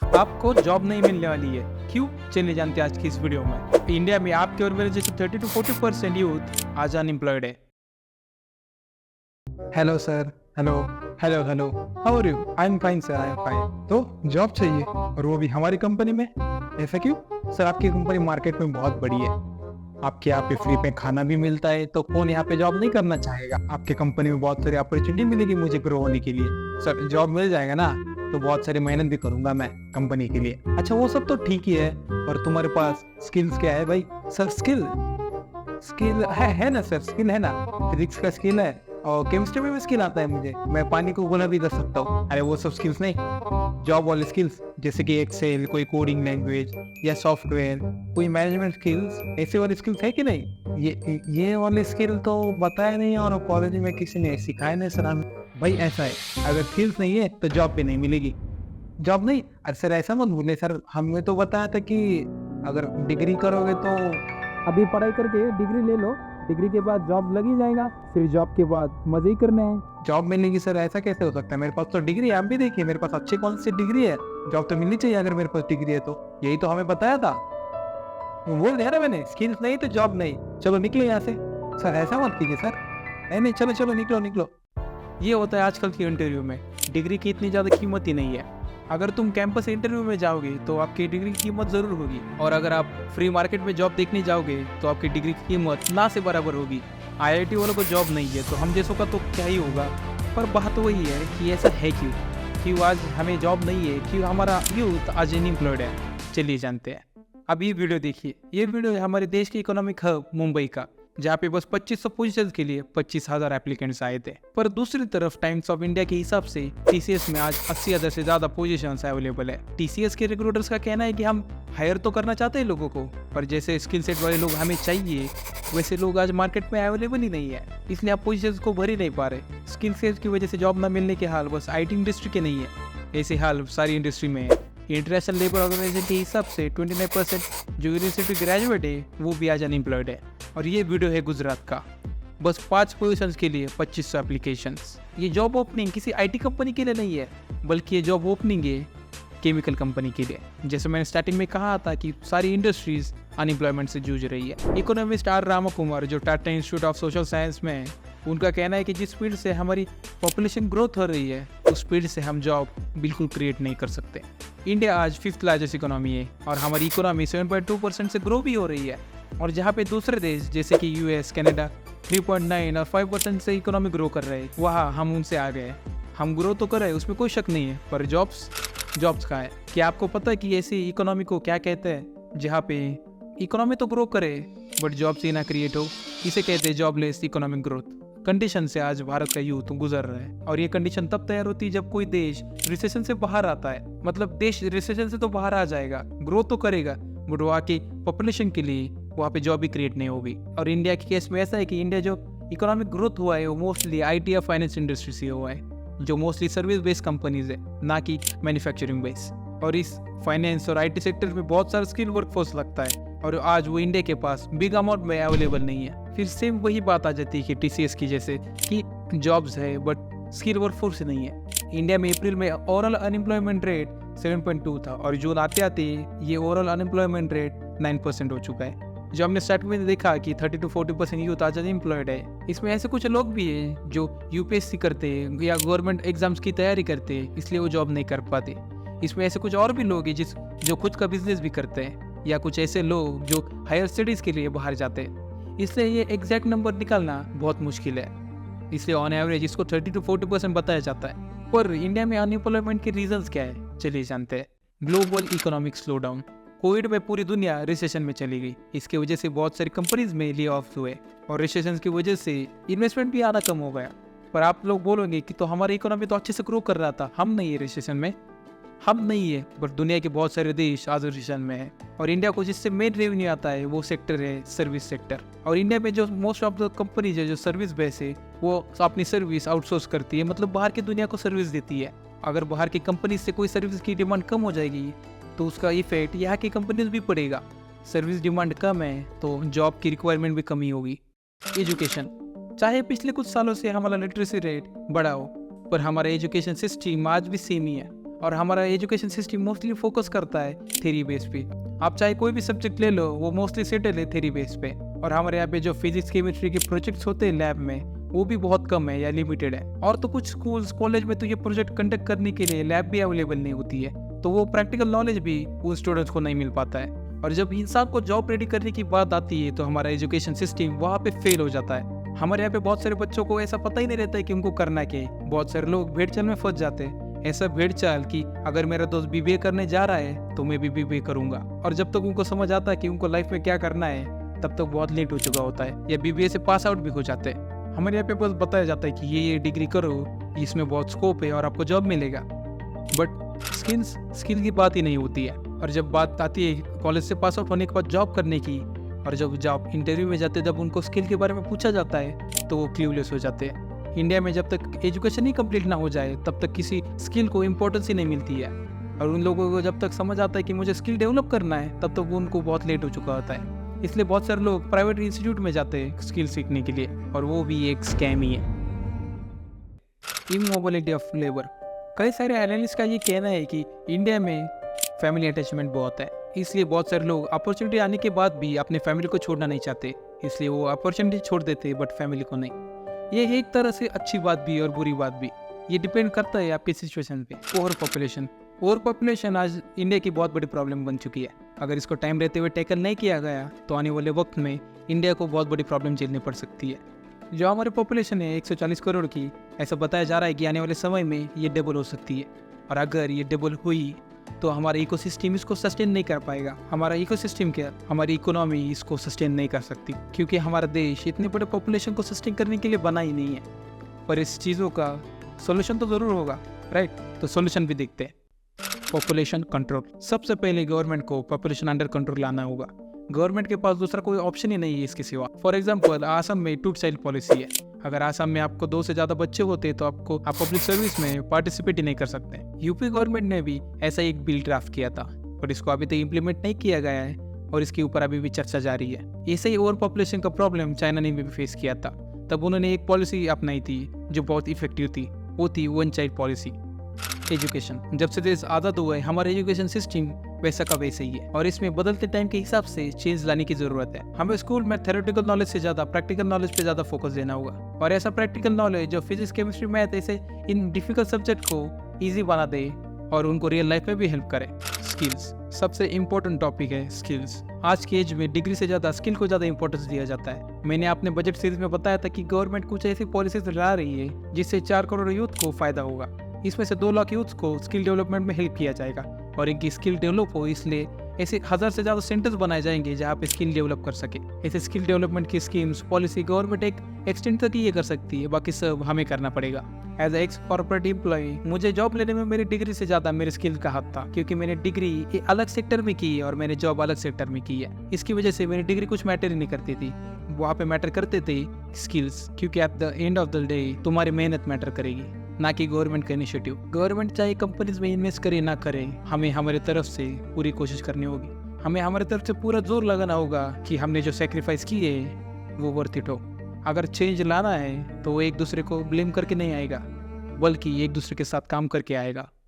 आपको जॉब नहीं मिलने वाली है, क्यों? चलिए जानते हैं आज की इस वीडियो में। इंडिया में आपके और मेरे जैसे 30 to 40% यूथ आज अनएम्प्लॉयड है। Hello sir. Hello. Hello hello. How are you? I am fine sir, I am fine. तो जॉब चाहिए और वो भी हमारी कंपनी में? ऐसा क्यों? सर आपकी कंपनी मार्केट में बहुत बड़ी है, आपके यहाँ पे फ्री में खाना भी मिलता है, तो कौन यहाँ पे जॉब नहीं करना चाहेगा? आपके कंपनी में बहुत सारी अपॉर्चुनिटी मिलेगी मुझे ग्रो होने के लिए। सर जॉब मिल जाएगा ना, तो बहुत सारी मेहनत भी करूंगा मैं कंपनी के लिए। अच्छा वो सब तो ठीक ही है, और तुम्हारे पास स्किल्स क्या है भाई? सर स्किल स्किल है ना सर, स्किल है ना। फिजिक्स का स्किल है और केमिस्ट्री में भी स्किल आता है मुझे, मैं पानी को घोला भी कर सकता हूँ। अरे वो सब स्किल्स नहीं, जॉब वाले स्किल्स जैसे कि एक्सेल, कोई कोडिंग लैंग्वेज या सॉफ्टवेयर, कोई मैनेजमेंट स्किल्स, ऐसे वाले स्किल्स है कि नहीं? ये वाले स्किल तो बताया नहीं और कॉलेज में किसी ने सिखाया नहीं सर हमें। भाई ऐसा है, अगर स्किल्स नहीं है तो जॉब भी नहीं मिलेगी। जॉब नहीं, अरे सर ऐसा मत बोले सर, हमें तो बताया था कि अगर डिग्री करोगे तो अभी पढ़ाई करके डिग्री ले लो, डिग्री के बाद जॉब लग ही जाएगा, फिर जॉब के बाद मजे ही करने हैं। जॉब मिलेगी सर, ऐसा कैसे हो सकता है? मेरे पास तो डिग्री है, आप भी देखिए मेरे पास अच्छी कौन सी डिग्री है। जॉब तो मिलनी चाहिए अगर मेरे पास डिग्री है तो, यही तो हमें बताया था। वो बोल दिया ना मैंने, स्किल्स नहीं तो जॉब नहीं। चलो निकलो यहाँ से। सर ऐसा मत कीजिए सर। नहीं नहीं, चलो चलो निकलो निकलो। ये होता है आजकल के इंटरव्यू में, डिग्री की इतनी ज़्यादा कीमत ही नहीं है। अगर तुम कैंपस इंटरव्यू में जाओगे तो आपकी डिग्री की कीमत ज़रूर होगी, और अगर आप फ्री मार्केट में जॉब देखने जाओगे तो आपकी डिग्री की कीमत ना से बराबर होगी। आईआईटी वालों को जॉब नहीं है तो हम जैसों का तो क्या ही होगा। पर बात तो वही है कि ऐसा है क्यों आज हमें जॉब नहीं है, क्यों हमारा यूथ आज अनएम्प्लॉयड है। चलिए जानते हैं। अब ये वीडियो देखिए, ये वीडियो है हमारे देश के इकोनॉमिक हब मुंबई का, जहाँ पे बस 2500 पोजीशन के लिए 25,000 एप्लीकेंट्स आए थे। पर दूसरी तरफ टाइम्स ऑफ इंडिया के हिसाब से टीसीएस में आज 80,000 से ज्यादा पोजीशंस अवेलेबल है। टीसीएस के रिक्रूटर्स का कहना है कि हम हायर तो करना चाहते हैं लोगों को, पर जैसे स्किल सेट वाले लोग हमें चाहिए वैसे लोग आज मार्केट में अवेलेबल ही नहीं है, इसलिए आप पोजीशंस को भर ही नहीं पा रहे। स्किल सेट की वजह से जॉब न मिलने के हाल बस आईटी इंडस्ट्री के नहीं है, ऐसे हाल सारी इंडस्ट्री में है। इंटरनेशनल लेबर ऑर्गेनाइजेशन के हिसाब से 29% जो यूनिवर्सिटी ग्रेजुएट है वो भी आज अनएम्प्लॉयड है। और ये वीडियो है गुजरात का, बस 5 पोजीशंस के लिए 2500 एप्लीकेशंस। ये जॉब ओपनिंग किसी आईटी कंपनी के लिए नहीं है, बल्कि ये जॉब ओपनिंग है केमिकल कंपनी के लिए। जैसे मैंने स्टार्टिंग में कहा था कि सारी इंडस्ट्रीज अनएम्प्लॉयमेंट से जूझ रही है। इकोनॉमिस्ट आर रामकुमार जो Tata institute of social science में है, उनका कहना है कि जिस स्पीड से हमारी पॉपुलेशन ग्रोथ हो रही है उस स्पीड से हम जॉब बिल्कुल क्रिएट नहीं कर सकते। इंडिया आज 5th लार्जेस्ट इकोनॉमी है और हमारी इकोनॉमी 7.2% से ग्रो भी हो रही है, और जहाँ पे दूसरे देश जैसे कि यूएस, कनाडा 3.9 और 5% से इकोनॉमी ग्रो कर रहे हैं, वहाँ हम उनसे आ गए। हम ग्रो तो कर रहे हैं, उसमें कोई शक नहीं है, पर जॉब्स कहाँ है? क्या आपको पता है कि ऐसी इकोनॉमी को क्या कहते हैं जहाँ पे इकोनॉमी तो ग्रो करे बट जॉब्स ही ना क्रिएट हो? इसे कहते हैं जॉबलेस इकोनॉमिक ग्रोथ। कंडीशन से आज भारत का यूथ गुजर रहा है, और ये कंडीशन तब तैयार होती है जब कोई देश रिसेशन से बाहर आता है। मतलब देश रिसेशन से तो बाहर आ जाएगा, ग्रोथ तो करेगा, बट वहाँ की पॉपुलेशन के लिए वहाँ पे जॉब भी क्रिएट नहीं होगी। और इंडिया के केस में ऐसा है कि इंडिया जो इकोनॉमिक ग्रोथ हुआ है वो मोस्टली आईटी या फाइनेंस इंडस्ट्री से हुआ है, जो मोस्टली सर्विस बेस्ड कंपनीज है, ना कि मैन्युफैक्चरिंग बेस्ड। और इस फाइनेंस और आईटी सेक्टर में बहुत सारा स्किल वर्कफोर्स लगता है, और आज वो इंडिया के पास बिग अमाउंट में अवेलेबल नहीं है। फिर सेम वही बात आ जाती है कि टीसीएस की जैसे कि जॉब्स है बट स्किल वर्कफोर्स नहीं है। इंडिया में अप्रैल में ओवरऑल अनएम्प्लॉयमेंट रेट 7.2 था, और जून आते आते ये ओवरऑल अनएम्प्लॉयमेंट रेट 9% हो चुका है। जो हमने स्टार्टिंग में देखा कि 30 to 40% यूथ आज अनएम्प्लॉयड है, इसमें ऐसे कुछ लोग भी हैं जो यूपीएससी करते हैं या गवर्नमेंट एग्जाम्स की तैयारी करते हैं, इसलिए वो जॉब नहीं कर पाते। इसमें ऐसे कुछ और भी लोग हैं जो खुद का बिजनेस भी करते हैं, या कुछ ऐसे लोग जो हायर स्टडीज़ के लिए बाहर जाते हैं। इसलिए ये एग्जैक्ट नंबर निकालना बहुत मुश्किल है, इसलिए ऑन एवरेज इसको 30 to 40% बताया जाता है। पर इंडिया में अनएम्प्लॉयमेंट के रीजंस क्या है, चलिए जानते हैं। Global economic slow down, Covid में पूरी दुनिया रिसेशन में चली गई, इसके वजह से बहुत सारी कंपनीज में ले ऑफ हुए, और रिसेशन की वजह से इन्वेस्टमेंट भी आना कम हो गया। पर आप लोग बोलोगे कि तो हमारी इकोनॉमी तो अच्छे से ग्रो कर रहा था, हम नहीं है रिसेशन में। हम नहीं है, बट दुनिया के बहुत सारे देश आज रिसेशन में है, और इंडिया को जिससे मेन रेवेन्यू आता है वो सेक्टर है सर्विस सेक्टर। और इंडिया में जो मोस्ट ऑफ द कंपनीज है जो सर्विस बेस है वो अपनी सर्विस आउटसोर्स करती है, मतलब बाहर की दुनिया को सर्विस देती है। अगर बाहर की कंपनी से कोई सर्विस की डिमांड कम हो जाएगी तो उसका इफेक्ट यहाँ की कंपनीज भी पड़ेगा। सर्विस डिमांड कम है तो जॉब की रिक्वायरमेंट भी कमी होगी। एजुकेशन, चाहे पिछले कुछ सालों से हमारा लिटरेसी रेट बढ़ा हो, पर हमारा एजुकेशन सिस्टम आज भी सेम ही है। और हमारा एजुकेशन सिस्टम मोस्टली फोकस करता है थ्योरी बेस पे। आप चाहे कोई भी सब्जेक्ट ले लो, वो मोस्टली सेटल है थ्योरी बेस पे। और हमारे यहाँ पे जो फिजिक्स केमिस्ट्री के प्रोजेक्ट्स होते हैं लैब में, वो भी बहुत कम है या लिमिटेड है। और तो कुछ स्कूल्स कॉलेज में तो ये प्रोजेक्ट कंडक्ट करने के लिए लैब भी अवेलेबल नहीं होती है, तो वो प्रैक्टिकल नॉलेज भी उन स्टूडेंट्स को नहीं मिल पाता है। और जब इंसान को जॉब रेडी करने की बात आती है तो हमारा एजुकेशन सिस्टम वहाँ पे फेल हो जाता है। हमारे यहाँ पे बहुत सारे बच्चों को ऐसा पता ही नहीं रहता है कि उनको करना क्या है। बहुत सारे लोग भेड़ चाल में फंस जाते हैं, ऐसा भेड़ चाल कि अगर मेरा दोस्त बीबीए करने जा रहा है तो मैं भी बीबीए करूंगा। और जब तक उनको समझ आता है कि उनको लाइफ में क्या करना है, तब तक बहुत लेट हो चुका होता है या बीबीए से पास आउट भी हो जाते हैं। हमारे यहाँ पे बस बताया जाता है कि ये डिग्री करो, इसमें बहुत स्कोप है और आपको जॉब मिलेगा, बट स्किल की बात ही नहीं होती है। और जब बात आती है कॉलेज से पास आउट होने के बाद जॉब करने की, और जब जॉब इंटरव्यू में जाते हैं, जब उनको स्किल के बारे में पूछा जाता है तो वो क्लूलेस हो जाते हैं। इंडिया में जब तक एजुकेशन ही कंप्लीट ना हो जाए तब तक किसी स्किल को इम्पोर्टेंस ही नहीं मिलती है। और उन लोगों को जब तक समझ आता है कि मुझे स्किल डेवलप करना है, तब तक उनको बहुत लेट हो चुका होता है। इसलिए बहुत सारे लोग प्राइवेट इंस्टीट्यूट में जाते हैं स्किल सीखने के लिए, और वो भी एक स्कैम ही है। Immobility of labour. कई सारे एनालिस्ट का ये कहना है कि इंडिया में फैमिली अटैचमेंट बहुत है, इसलिए बहुत सारे लोग अपॉर्चुनिटी आने के बाद भी अपने फैमिली को छोड़ना नहीं चाहते, इसलिए वो अपॉर्चुनिटी छोड़ देते बट फैमिली को नहीं। ये एक तरह से अच्छी बात भी और बुरी बात भी, ये डिपेंड करता है आपकी सिचुएशन पे। ओवर पॉपुलेशन आज इंडिया की बहुत बड़ी प्रॉब्लम बन चुकी है। अगर इसको टाइम रहते हुए टैकल नहीं किया गया तो आने वाले वक्त में इंडिया को बहुत बड़ी प्रॉब्लम झेलनी पड़ सकती है। जो हमारी पॉपुलेशन है 140 करोड़ की, ऐसा बताया जा रहा है कि आने वाले समय में ये डबल हो सकती है। और अगर ये डबल हुई तो हमारा इकोसिस्टम इसको सस्टेन नहीं कर पाएगा। हमारा इकोसिस्टम क्या, हमारी इकोनॉमी इसको सस्टेन नहीं कर सकती, क्योंकि हमारा देश इतने बड़े पॉपुलेशन को सस्टेन करने के लिए बना ही नहीं है। पर इस चीज़ों का सोल्यूशन तो ज़रूर होगा, राइट? तो सोल्यूशन भी देखते हैं। Population control. सबसे पहले गवर्नमेंट को पॉपुलेशन अंडर कंट्रोल लाना होगा। गवर्नमेंट के पास दूसरा कोई ऑप्शन ही नहीं है इसके सिवा। फॉर एग्जाम्पल, आसाम में 2 चाइल्ड पॉलिसी है। अगर आसाम में आपको 2 से ज़्यादा बच्चे होते तो आप पब्लिक सर्विस में पार्टिसिपेट ही नहीं कर सकते। यूपी गवर्नमेंट ने भी ऐसा एक बिल ड्राफ्ट किया था, पर इसको अभी तक इम्प्लीमेंट नहीं किया गया है और इसके ऊपर अभी भी चर्चा जारी है। ऐसे ही ओवर पॉपुलेशन का प्रॉब्लम चाइना ने भी फेस किया था। तब उन्होंने एक पॉलिसी अपनाई थी जो बहुत इफेक्टिव थी, वो थी 1 चाइल्ड पॉलिसी। एजुकेशन। जब से देश आज़ाद हुआ है, हमारा एजुकेशन सिस्टम वैसा का वैसे ही है और इसमें बदलते टाइम के हिसाब से चेंज लाने की जरूरत है। हमें स्कूल में थ्योरेटिकल नॉलेज से ज़्यादा प्रैक्टिकल नॉलेज पे ज़्यादा फोकस देना होगा, और ऐसा प्रैक्टिकल नॉलेज जो फिजिक्स केमिस्ट्री मैथ ऐसे इन डिफिकल्ट सब्जेक्ट को ईजी बना दे और उनको रियल लाइफ में भी हेल्प करे। स्किल्स सबसे इम्पोर्टेंट टॉपिक है। स्किल्स आज की एज में डिग्री से ज़्यादा स्किल को ज़्यादा इंपॉर्टेंस दिया जाता है। मैंने अपने बजट सीरीज में बताया था कि गवर्नमेंट कुछ ऐसी पॉलिसीज ला रही है जिससे 4 करोड़ यूथ को फायदा होगा। इसमें से 2 लाख यूथ को स्किल डेवलपमेंट में हेल्प किया जाएगा और इनकी स्किल डेवलप हो, इसलिए ऐसे 1000 से ज़्यादा सेंटर्स बनाए जाएंगे जहाँ पे स्किल डेवलप कर सके। ऐसे स्किल डेवलपमेंट की स्कीम्स पॉलिसी गवर्नमेंट एक एक्सटेंड तक ही ये कर सकती है, बाकी सब हमें करना पड़ेगा। एज एक्स कॉर्पोरेट एम्प्लॉय, मुझे जॉब लेने में मेरी डिग्री से ज़्यादा मेरे स्किल का हाथ था, क्योंकि मैंने डिग्री एक अलग सेक्टर में की है और मैंने जॉब अलग सेक्टर में की है। इसकी वजह से मेरी डिग्री कुछ मैटर ही नहीं करती थी, वहाँ पे मैटर करते थे स्किल्स, क्योंकि at the end of the day तुम्हारी मेहनत मैटर करेगी, ना कि गवर्नमेंट का इनिशिएटिव। गवर्नमेंट चाहे कंपनीज में इन्वेस्ट करे ना करे, हमें हमारे तरफ से पूरी कोशिश करनी होगी। हमें हमारे तरफ से पूरा जोर लगाना होगा कि हमने जो सेक्रीफाइस किए वो वर्थ इट हो। अगर चेंज लाना है तो वो एक दूसरे को ब्लेम करके नहीं आएगा, बल्कि एक दूसरे के साथ काम करके आएगा।